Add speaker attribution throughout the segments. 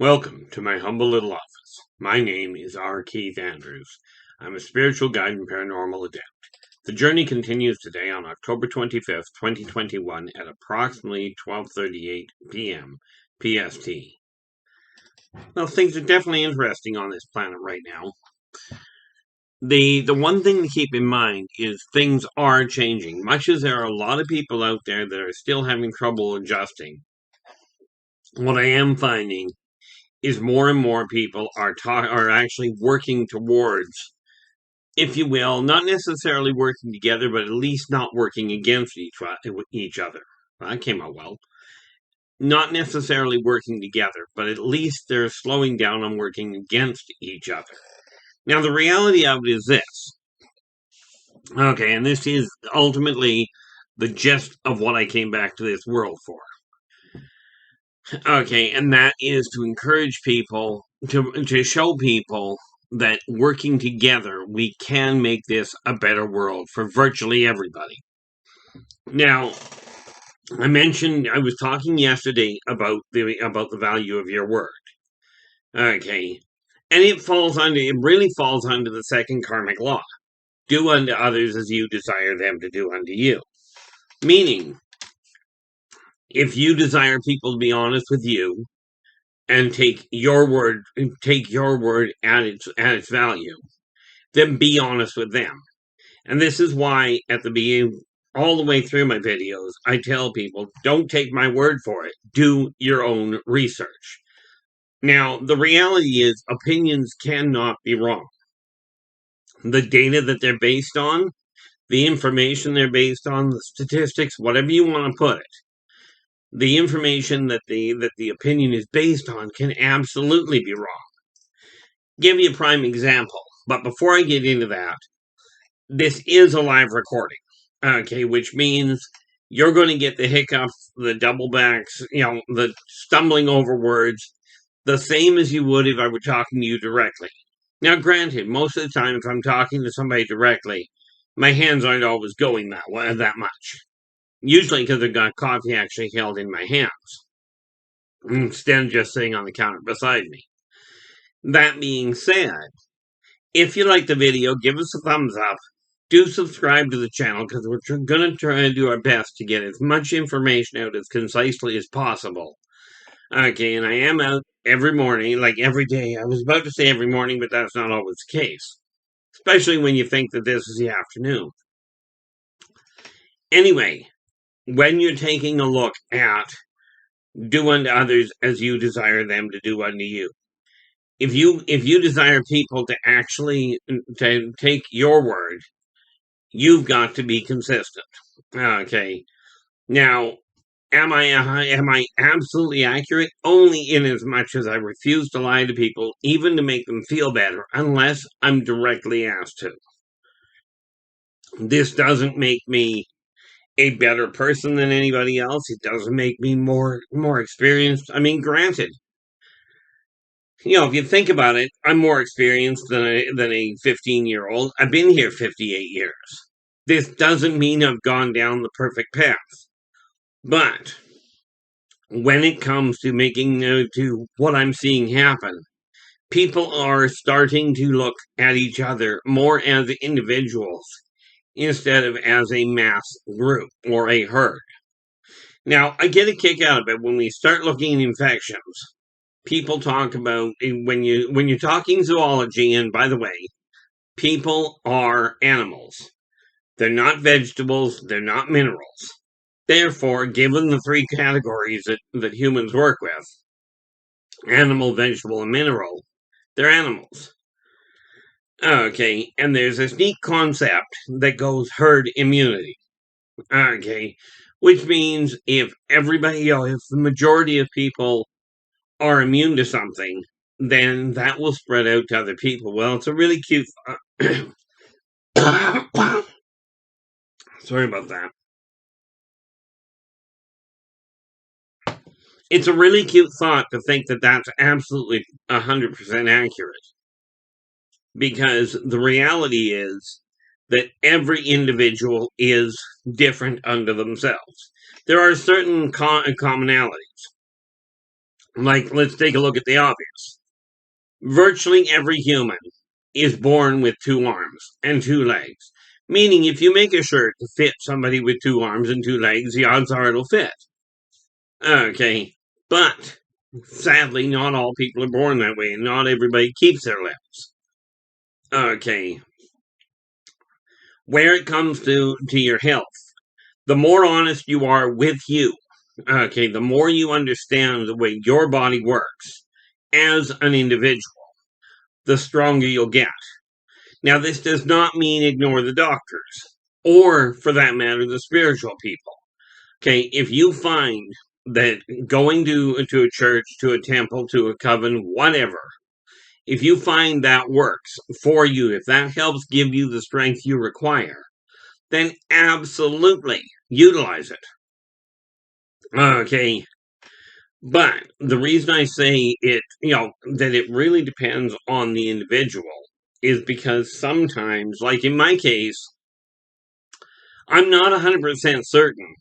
Speaker 1: Welcome to my humble little office. My name is R. Keith Andrews. I'm a spiritual guide and paranormal adept. The journey continues today on October 25th, 2021 at approximately 12:38 p.m. PST. Well, things are definitely interesting on this planet right now. The one thing to keep in mind is things are changing. Much as there are a lot of people out there that are still having trouble adjusting, what I am finding is more and more people are actually working towards, if you will, not necessarily working together, but at least not working against each other. Well, that came out well. Not necessarily working together, but at least they're slowing down on working against each other. Now, the reality of it is this. Okay, and this is ultimately the gist of what I came back to this world for. Okay, and that is to encourage people, to show people that working together, we can make this a better world for virtually everybody. Now, I was talking yesterday about the value of your word. Okay, and it really falls under the second karmic law. Do unto others as you desire them to do unto you. Meaning, if you desire people to be honest with you, and take your word at its value, then be honest with them. And this is why at the beginning, all the way through my videos, I tell people, don't take my word for it. Do your own research. Now, the reality is opinions cannot be wrong. The data that they're based on, the information they're based on, the statistics, whatever you want to put it, the information that the opinion is based on can absolutely be wrong. Give you a prime example, but before I get into that, this is a live recording, okay, which means you're going to get the hiccups, the double backs, the stumbling over words, the same as you would if I were talking to you directly. Now, granted, most of the time, if I'm talking to somebody directly, my hands aren't always going that much. Usually because I've got coffee actually held in my hands, instead of just sitting on the counter beside me. That being said, if you like the video, give us a thumbs up. Do subscribe to the channel because we're going to try to do our best to get as much information out as concisely as possible. Okay, and I am out every morning, like every day. I was about to say every morning, but that's not always the case. Especially when you think that this is the afternoon. Anyway, when you're taking a look at do unto others as you desire them to do unto you. If you desire people to actually to take your word, you've got to be consistent. Okay. Now, am I absolutely accurate? Only in as much as I refuse to lie to people, even to make them feel better, unless I'm directly asked to. This doesn't make me a better person than anybody else. It doesn't make me more experienced. I mean, granted, if you think about it, I'm more experienced than a 15-year-old. I've been here 58 years. This doesn't mean I've gone down the perfect path. But when it comes to making to what I'm seeing happen, people are starting to look at each other more as individuals instead of as a mass group or a herd. Now, I get a kick out of it when we start looking at infections. People talk about when you're talking zoology, and by the way, people are animals. They're not vegetables, they're not minerals. Therefore, given the three categories that humans work with, animal, vegetable, and mineral, they're animals. Okay, and there's this neat concept that goes herd immunity. Okay, which means if everybody, if the majority of people are immune to something, then that will spread out to other people. Well, it's a really cute... Sorry about that. It's a really cute thought to think that that's absolutely 100% accurate. Because the reality is that every individual is different unto themselves. There are certain commonalities. Like, let's take a look at the obvious. Virtually every human is born with 2 arms and 2 legs. Meaning, if you make a shirt to fit somebody with 2 arms and 2 legs, the odds are it'll fit. Okay, but sadly, not all people are born that way, and not everybody keeps their limbs. Okay, where it comes to your health, the more honest you are with you, okay, the more you understand the way your body works as an individual, the stronger you'll get. Now, this does not mean ignore the doctors, or for that matter, the spiritual people. Okay, if you find that going to a church, to a temple, to a coven, whatever, if you find that works for you, if that helps give you the strength you require, then absolutely utilize it. Okay, but the reason I say it, that it really depends on the individual is because sometimes, like in my case, I'm not 100% certain,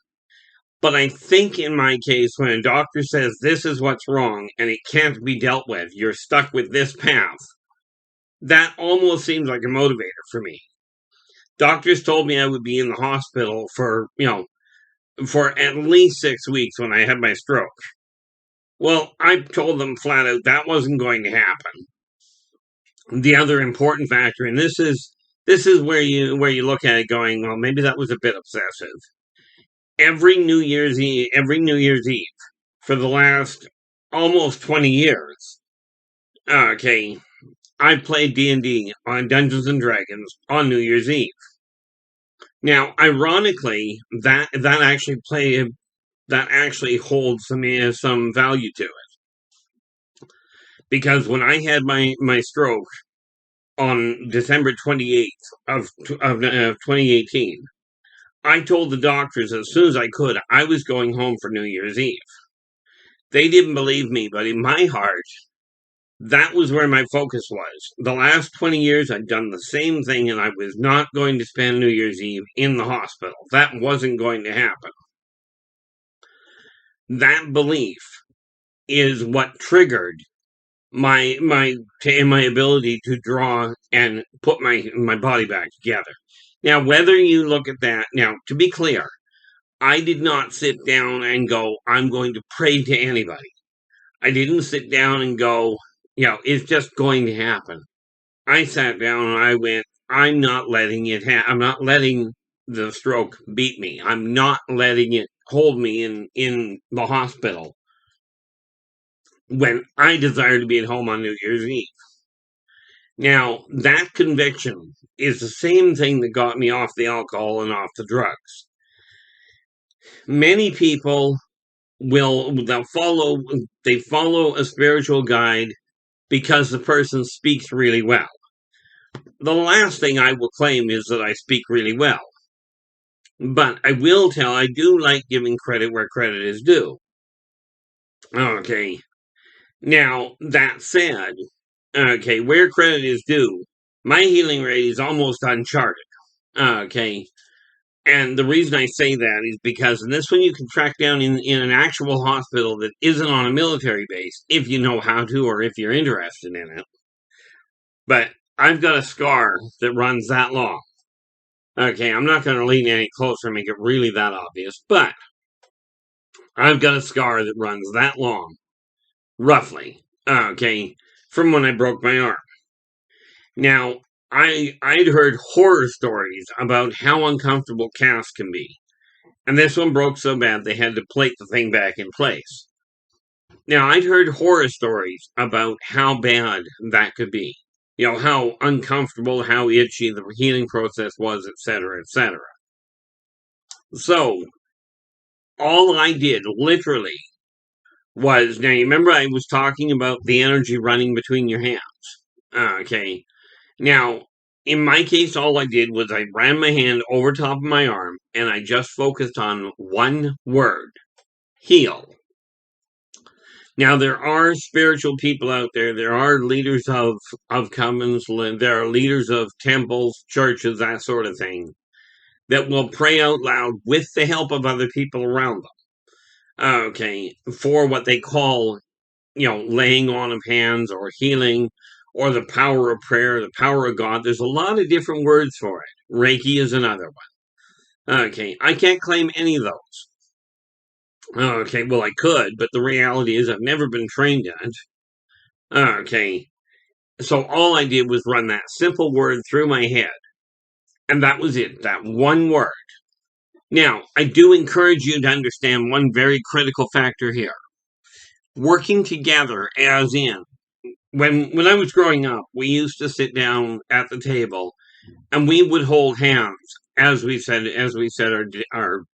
Speaker 1: but I think in my case, when a doctor says this is what's wrong and it can't be dealt with, you're stuck with this path, that almost seems like a motivator for me. Doctors told me I would be in the hospital for at least 6 weeks when I had my stroke. Well, I told them flat out that wasn't going to happen. The other important factor, and this is where you look at it going, well, maybe that was a bit obsessive. Every New Year's Eve for the last almost 20 years, okay, I played D&D on Dungeons and Dragons on New Year's Eve. Now, ironically, that actually holds some value to it, because when I had my stroke on December 28th of 2018, I told the doctors as soon as I could I was going home for New Year's Eve. They didn't believe me, but in my heart, that was where my focus was. The last 20 years, I'd done the same thing, and I was not going to spend New Year's Eve in the hospital. That wasn't going to happen. That belief is what triggered my ability to draw and put my body back together. Now, whether you look at that, now, to be clear, I did not sit down and go, I'm going to pray to anybody. I didn't sit down and go, it's just going to happen. I sat down and I went, I'm not letting it I'm not letting the stroke beat me. I'm not letting it hold me in the hospital when I desire to be at home on New Year's Eve. Now, that conviction is the same thing that got me off the alcohol and off the drugs. Many people follow a spiritual guide because the person speaks really well. The last thing I will claim is that I speak really well. But I do like giving credit where credit is due. Okay. Now, that said, okay, where credit is due, my healing rate is almost uncharted. Okay. And the reason I say that is because, and this one you can track down in an actual hospital that isn't on a military base, if you know how to or if you're interested in it. But I've got a scar that runs that long. Okay, I'm not going to lean any closer and make it really that obvious, but I've got a scar that runs that long, roughly, okay, from when I broke my arm. Now, I'd heard horror stories about how uncomfortable casts can be, and this one broke so bad they had to plate the thing back in place. Now, I'd heard horror stories about how bad that could be. How uncomfortable, how itchy the healing process was, etc., etc. So, all I did, literally, was, now you remember I was talking about the energy running between your hands. Okay. Now, in my case, all I did was I ran my hand over top of my arm, and I just focused on one word: heal. Now, there are spiritual people out there. There are leaders of covens. There are leaders of temples, churches, that sort of thing, that will pray out loud with the help of other people around them. Okay, for what they call laying on of hands or healing or the power of prayer, the power of God. There's a lot of different words for it. Reiki is another one. Okay, I can't claim any of those. Okay, well, I could, but the reality is I've never been trained in it. Okay, so all I did was run that simple word through my head. And that was it, that one word. Now, I do encourage you to understand one very critical factor here. Working together, as in, when I was growing up, we used to sit down at the table and we would hold hands as we said our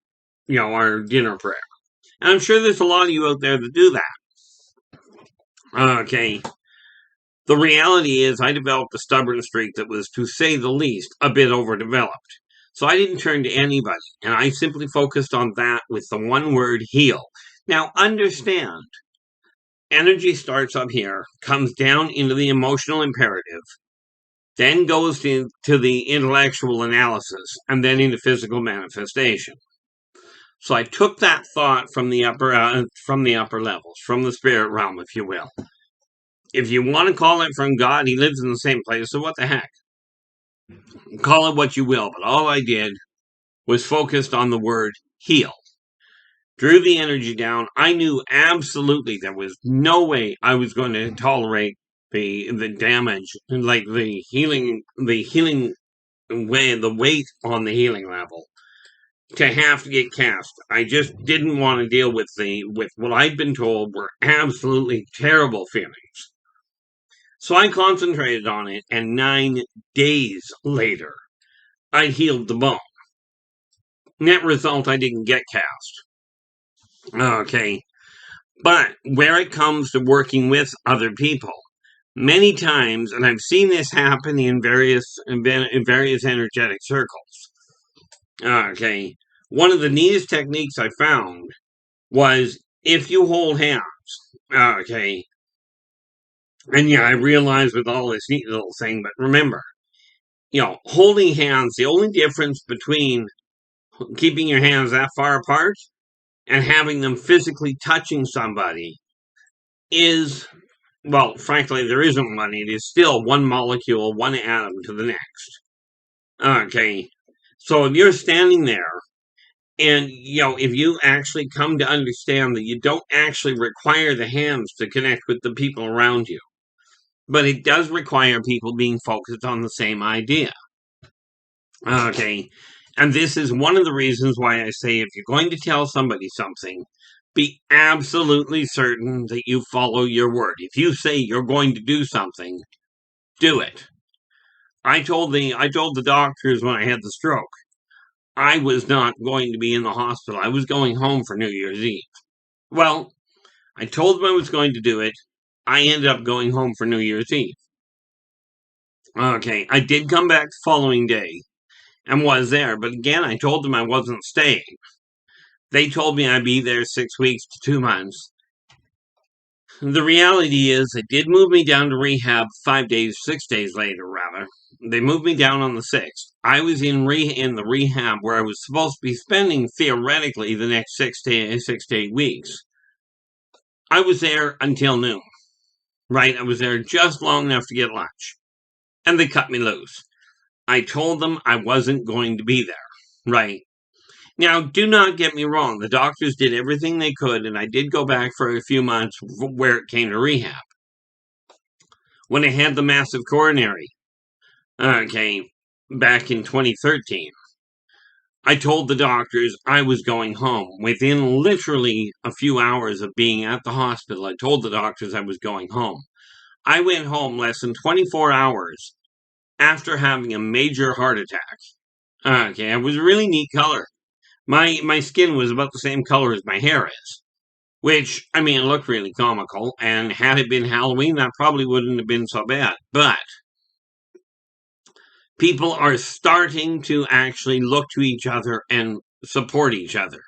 Speaker 1: dinner prayer. And I'm sure there's a lot of you out there that do that. Okay. The reality is I developed a stubborn streak that was, to say the least, a bit overdeveloped. So I didn't turn to anybody, and I simply focused on that with the one word heal. Now understand, energy starts up here, comes down into the emotional imperative, then goes into the intellectual analysis, and then into physical manifestation. So I took that thought from the upper levels, from the spirit realm, if you will. If you want to call it from God, he lives in the same place, so what the heck? Call it what you will, but all I did was focused on the word heal. Drew the energy down. I knew absolutely there was no way I was going to tolerate the damage, like the healing way, the weight on the healing level, to have to get cast. I just didn't want to deal with what I'd been told were absolutely terrible feelings. So I concentrated on it, and 9 days later, I healed the bone. Net result, I didn't get cast. Okay. But where it comes to working with other people, many times, and I've seen this happen in various energetic circles. Okay. One of the neatest techniques I found was if you hold hands. Okay. And yeah, I realize with all this neat little thing, but remember, holding hands, the only difference between keeping your hands that far apart and having them physically touching somebody is, well, frankly, there isn't one. It is still one molecule, one atom to the next. Okay. So if you're standing there and, if you actually come to understand that you don't actually require the hands to connect with the people around you, but it does require people being focused on the same idea. Okay. And this is one of the reasons why I say if you're going to tell somebody something, be absolutely certain that you follow your word. If you say you're going to do something, do it. I told the doctors when I had the stroke, I was not going to be in the hospital. I was going home for New Year's Eve. Well, I told them I was going to do it. I ended up going home for New Year's Eve. Okay, I did come back the following day and was there, but again, I told them I wasn't staying. They told me I'd be there 6 weeks to 2 months. The reality is they did move me down to rehab 6 days later, rather. They moved me down on the 6th. I was in the rehab where I was supposed to be spending, theoretically, the next 6 to 8 weeks. I was there until noon, right? I was there just long enough to get lunch. And they cut me loose. I told them I wasn't going to be there, right? Now, do not get me wrong. The doctors did everything they could, and I did go back for a few months where it came to rehab. When I had the massive coronary, back in 2013, I told the doctors I was going home. Within literally a few hours of being at the hospital, I told the doctors I was going home. I went home less than 24 hours after having a major heart attack. It was a really neat color. My skin was about the same color as my hair is. Which, it looked really comical, and had it been Halloween, that probably wouldn't have been so bad. But people are starting to actually look to each other and support each other.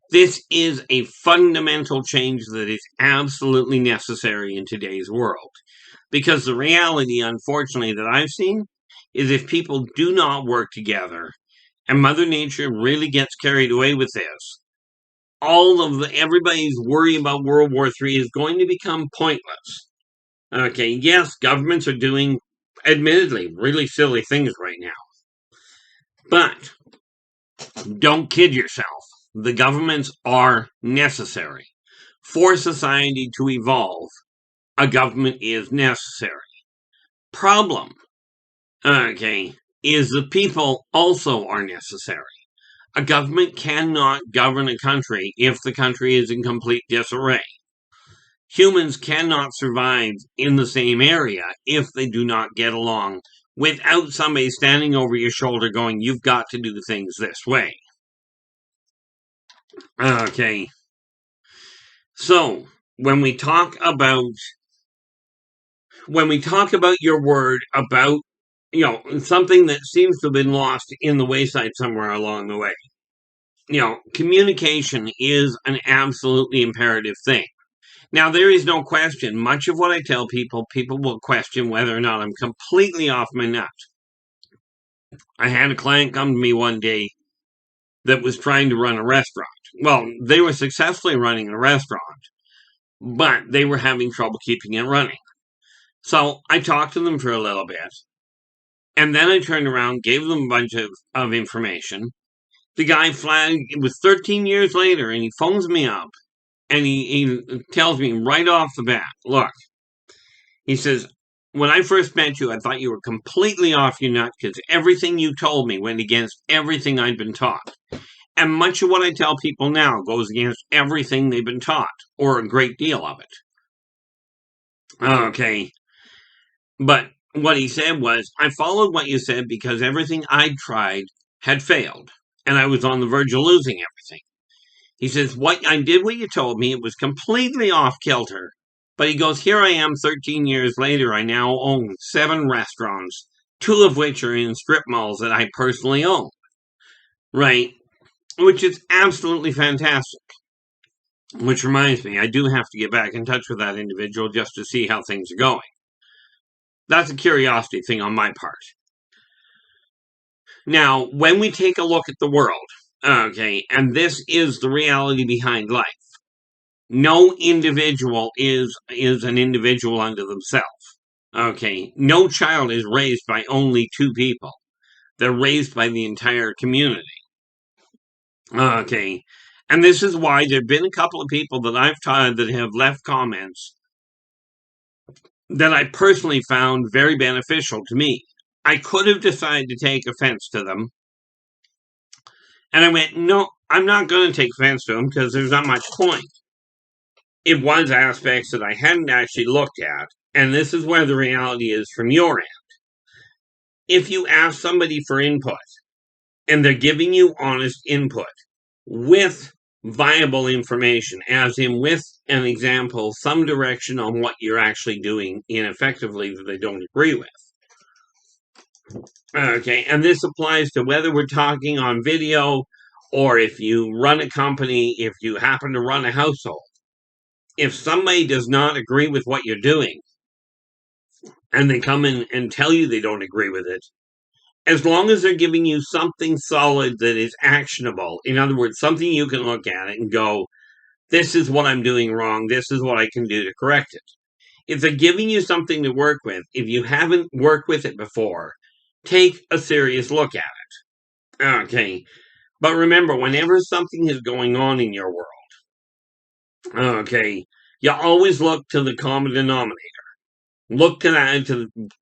Speaker 1: This is a fundamental change that is absolutely necessary in today's world. Because the reality, unfortunately, that I've seen is if people do not work together, and Mother Nature really gets carried away with this, everybody's worry about World War III is going to become pointless. Okay, yes, governments are doing, admittedly, really silly things right now. But don't kid yourself. The governments are necessary. For society to evolve, a government is necessary. Problem, okay, is the people also are necessary. A government cannot govern a country if the country is in complete disarray. Humans cannot survive in the same area if they do not get along without somebody standing over your shoulder going, you've got to do things this way. Okay. So, when we talk about your word about, something that seems to have been lost in the wayside somewhere along the way, communication is an absolutely imperative thing. Now, there is no question. Much of what I tell people will question whether or not I'm completely off my nut. I had a client come to me one day that was trying to run a restaurant. Well, they were successfully running a restaurant, but they were having trouble keeping it running. So I talked to them for a little bit, and then I turned around, gave them a bunch of information. The guy flagged, it was 13 years later, and he phones me up, and he tells me right off the bat, look, he says, when I first met you, I thought you were completely off your nut because everything you told me went against everything I'd been taught. And much of what I tell people now goes against everything they've been taught, or a great deal of it. Okay. But what he said was, I followed what you said because everything I'd tried had failed, and I was on the verge of losing everything. He says, I did what you told me. It was completely off kilter. But he goes, here I am 13 years later. I now own 7 restaurants, 2 of which are in strip malls that I personally own. Right? Which is absolutely fantastic. Which reminds me, I do have to get back in touch with that individual just to see how things are going. That's a curiosity thing on my part. Now, when we take a look at the world, okay, and this is the reality behind life, no individual is an individual unto themselves. Okay, no child is raised by only 2 people. They're raised by the entire community. Okay, and this is why there have been a couple of people that I've taught that have left comments that I personally found very beneficial to me. I could have decided to take offense to them. And I went, no, I'm not going to take offense to them because there's not much point. It was aspects that I hadn't actually looked at. And this is where the reality is from your end. If you ask somebody for input and they're giving you honest input with viable information, as in with an example, some direction on what you're actually doing ineffectively that they don't agree with. Okay, and this applies to whether we're talking on video or if you run a company, if you happen to run a household. If somebody does not agree with what you're doing and they come in and tell you they don't agree with it, as long as they're giving you something solid that is actionable, in other words, something you can look at it and go, this is what I'm doing wrong, this is what I can do to correct it. If they're giving you something to work with, if you haven't worked with it before, take a serious look at it. Okay, but remember, whenever something is going on in your world, okay, you always look to the common denominator. Look to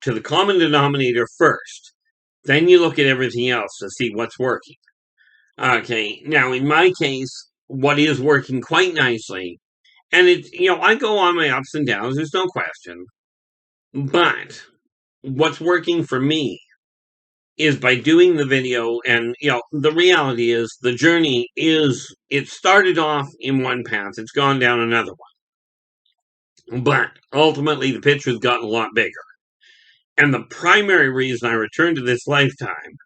Speaker 1: the common denominator first. Then you look at everything else to see what's working. Okay, now in my case, what is working quite nicely, and it's, I go on my ups and downs, there's no question, but what's working for me is by doing the video, and, the reality is, the journey is, it started off in one path, it's gone down another one. But, ultimately, the picture's gotten a lot bigger. And the primary reason I returned to this lifetime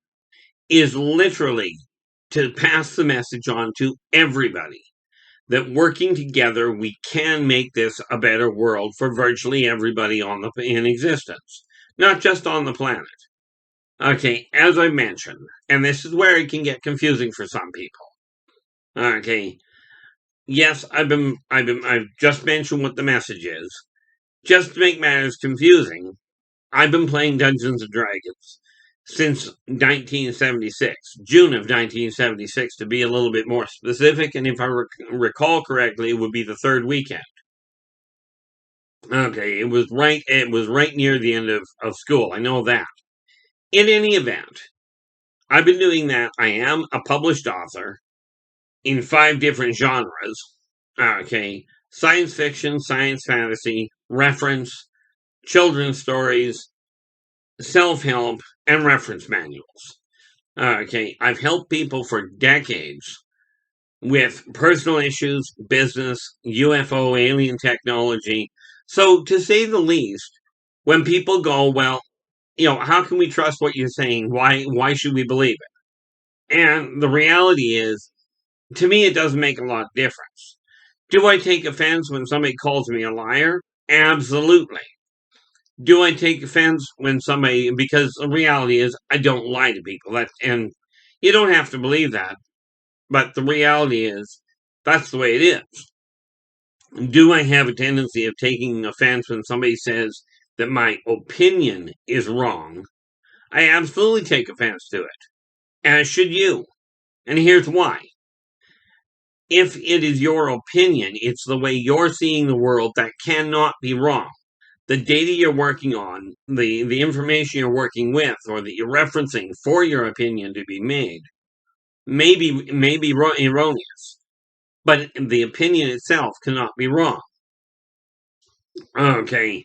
Speaker 1: is literally to pass the message on to everybody that working together, we can make this a better world for virtually everybody in existence, not just on the planet. Okay, as I mentioned, and this is where it can get confusing for some people. Okay, Yes, I've just mentioned what the message is. Just to make matters confusing, I've been playing Dungeons and Dragons since 1976, June of 1976, to be a little bit more specific. And if I recall correctly, it would be the third weekend. Okay, it was right. It was right near the end of school. I know that. In any event, I've been doing that. I am a published author in 5 different genres. Okay, science fiction, science fantasy, reference, children's stories, self-help, and reference manuals. Okay, I've helped people for decades with personal issues, business, UFO, alien technology. So, to say the least, when people go, well, how can we trust what you're saying? Why should we believe it? And the reality is, to me, it doesn't make a lot of difference. Do I take offense when somebody calls me a liar? Absolutely. Do I take offense when somebody, because the reality is I don't lie to people. And you don't have to believe that, but the reality is that's the way it is. Do I have a tendency of taking offense when somebody says that my opinion is wrong? I absolutely take offense to it. As should you. And here's why. If it is your opinion, it's the way you're seeing the world that cannot be wrong. The data you're working on, the information you're working with, or that you're referencing for your opinion to be made, may be erroneous, but the opinion itself cannot be wrong. Okay.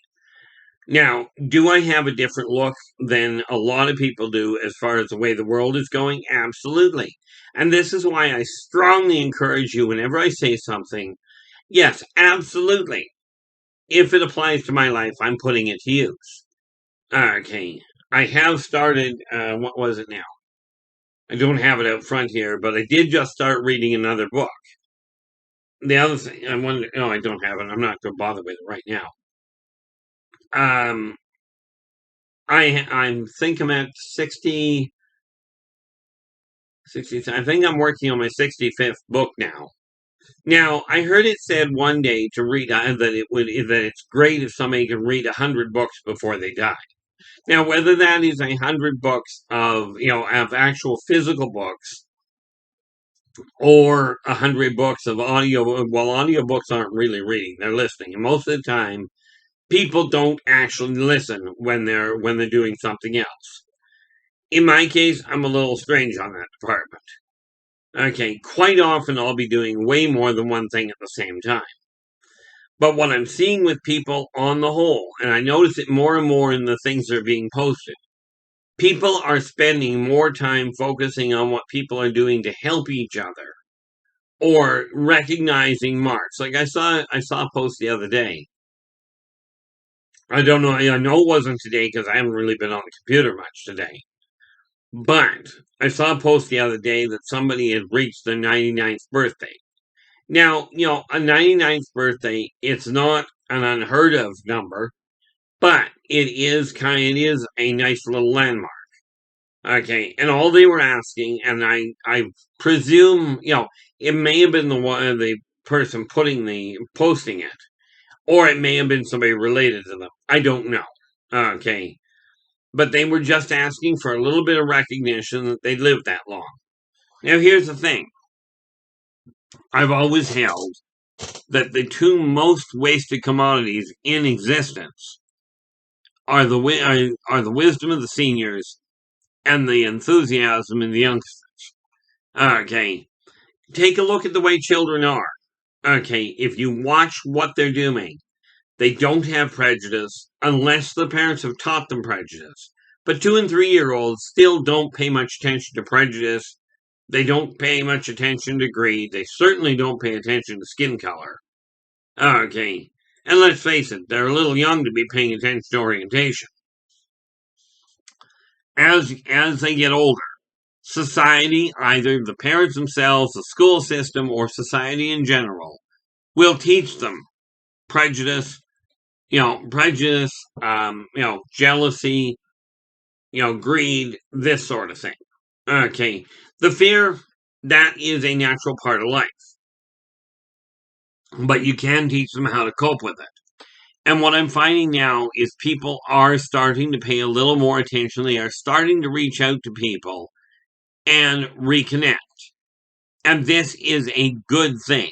Speaker 1: Now, do I have a different look than a lot of people do as far as the way the world is going? Absolutely. And this is why I strongly encourage you whenever I say something, yes, absolutely. If it applies to my life, I'm putting it to use. Okay. I have started, what was it now? I don't have it out front here, but I did just start reading another book. The other thing, I wonder, no, I don't have it. I'm not going to bother with it right now. Um, I think I'm at 60. I think I'm working on my 65th book now. Now, I heard it said one day to read that it's great if somebody can read 100 books before they die. Now, whether that is 100 books of actual physical books or 100 books of audio, well, audiobooks aren't really reading; they're listening, and most of the time, people don't actually listen when they're doing something else. In my case, I'm a little strange on that department. Okay, quite often I'll be doing way more than one thing at the same time. But what I'm seeing with people on the whole, and I notice it more and more in the things that are being posted, people are spending more time focusing on what people are doing to help each other or recognizing marks. Like I saw a post the other day. I don't know. I know it wasn't today because I haven't really been on the computer much today. But I saw a post the other day that somebody had reached their 99th birthday. Now, a 99th birthday, it's not an unheard of number, but it is a nice little landmark. Okay, and all they were asking, and I presume, it may have been the person posting it, or it may have been somebody related to them. I don't know. Okay, but they were just asking for a little bit of recognition that they lived that long. Now, here's the thing. I've always held that the two most wasted commodities in existence are the wisdom of the seniors and the enthusiasm of the youngsters. Okay, take a look at the way children are. Okay, if you watch what they're doing, they don't have prejudice unless the parents have taught them prejudice. But 2 and 3 year olds still don't pay much attention to prejudice. They don't pay much attention to greed. They certainly don't pay attention to skin color. Okay, and let's face it, they're a little young to be paying attention to orientation. As they get older, society, either the parents themselves, the school system, or society in general, will teach them prejudice, jealousy, greed, this sort of thing. Okay, the fear, that is a natural part of life. but you can teach them how to cope with it. And what I'm finding now is people are starting to pay a little more attention. They are starting to reach out to people and reconnect. And this is a good thing.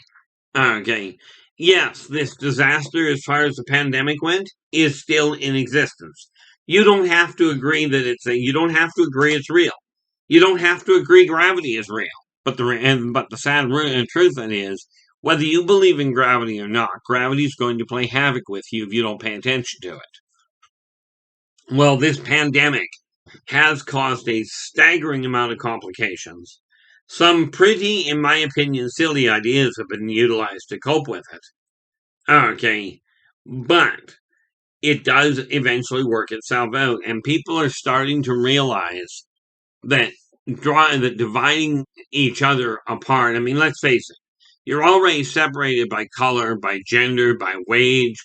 Speaker 1: Okay. Yes, this disaster, as far as the pandemic went, is still in existence. You don't have to agree that you don't have to agree it's real. You don't have to agree gravity is real. But the sad truth of it is, whether you believe in gravity or not, gravity is going to play havoc with you if you don't pay attention to it. Well, this pandemic has caused a staggering amount of complications. Some pretty, in my opinion, silly ideas have been utilized to cope with it. Okay, but it does eventually work itself out, and people are starting to realize that dividing each other apart. I mean, let's face it, you're already separated by color, by gender, by wage,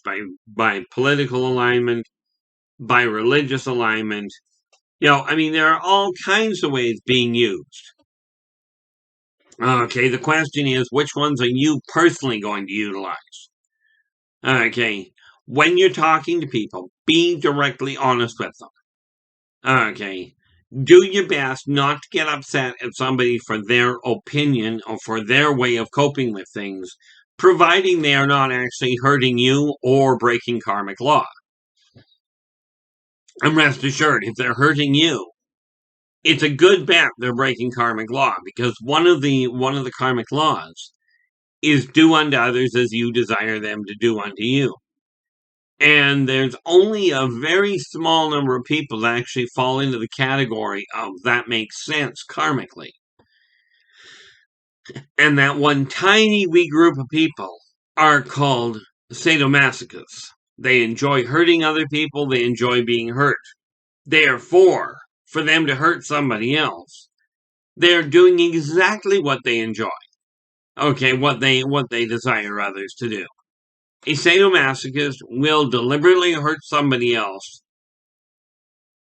Speaker 1: by political alignment, by religious alignment. I mean, there are all kinds of ways being used. Okay, the question is, which ones are you personally going to utilize? Okay, when you're talking to people, be directly honest with them. Okay, do your best not to get upset at somebody for their opinion or for their way of coping with things, providing they are not actually hurting you or breaking karmic law. And rest assured, if they're hurting you, it's a good bet they're breaking karmic law, because one of the karmic laws is do unto others as you desire them to do unto you. And there's only a very small number of people that actually fall into the category of that makes sense karmically. And that one tiny wee group of people are called sadomasochists. They enjoy hurting other people. They enjoy being hurt. Therefore, for them to hurt somebody else, they're doing exactly what they enjoy. Okay, what they desire others to do. A sadomasochist will deliberately hurt somebody else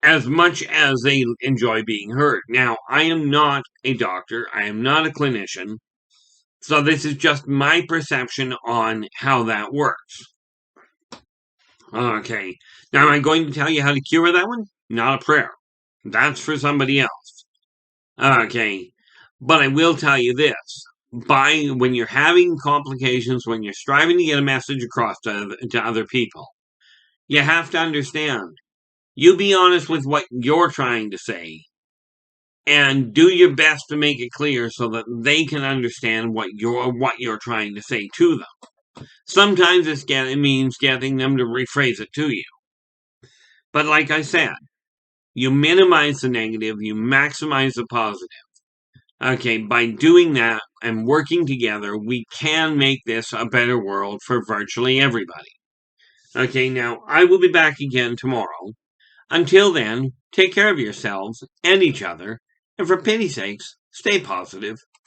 Speaker 1: as much as they enjoy being hurt. Now, I am not a doctor. I am not a clinician. So this is just my perception on how that works. Okay. Now, am I going to tell you how to cure that one? Not a prayer. That's for somebody else. Okay. But I will tell you this. When you're having complications, when you're striving to get a message across to other people, you have to understand. You be honest with what you're trying to say, and do your best to make it clear so that they can understand what you're trying to say to them. Sometimes it means getting them to rephrase it to you. But like I said, you minimize the negative, you maximize the positive. Okay, by doing that and working together, we can make this a better world for virtually everybody. Okay, now I will be back again tomorrow. Until then, take care of yourselves and each other, and for pity's sakes, stay positive.